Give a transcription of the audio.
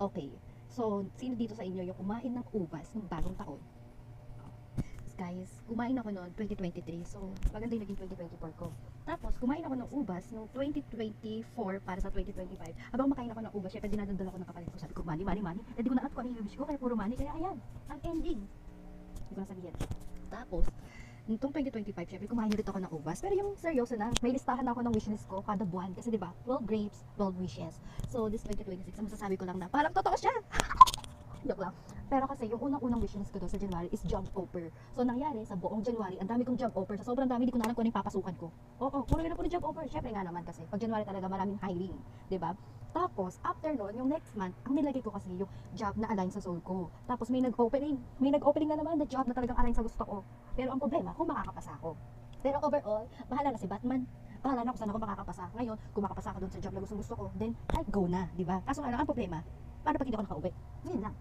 Okay. So, sino dito sa inyo yung kumain ng ubas ng bagong taon? Guys, kumain ako noon 2023. So, maganda yung naging 2024 ko. Tapos, kumain ako ng ubas noong 2024 para sa 2025. Habang makain ako ng ubas, syempre dinadaldal ako ng kapalit ko. Sabi ko, money. Hindi ko na alam kung ano yung wish ko, kaya puro money. Kaya ayan, ang ending. Hindi ko na sabihin. Tapos, nitong 2025, syempre kumain ulit ako ng ubas. Pero yung seryoso na, may listahan ako ng wishlist ko kada buwan. Kasi diba, 12 grapes, 12 wishes. So, this 2026, ang masasabi ko lang na parang totoo siya. Joke lang. Pero kasi yung unang-unang wishlist ko doon sa January is job offer. So nangyari sa buong January, ang dami kong job offer. Sa sobrang dami, di ko na alam kung ano yung papasukan ko. Oo, puro na job offer. Syempre nga naman kasi pag January talaga maraming hiring, 'di ba? Tapos after noon, yung next month, ang nilagay ko kasi yung job na align sa soul ko. Tapos may nag-opening na naman na job na talagang align sa gusto ko. Pero ang problema, kung makakapasa ako. Pero overall, bahala na si Batman. Bahala na kung saan ako makakapasa. Ngayon, kung makapasa ako doon sa job na gusto ko, then, ay, go na, di ba? Kaso nga lang, ang problema, paano pag hindi ako nakauwi? Yun lang.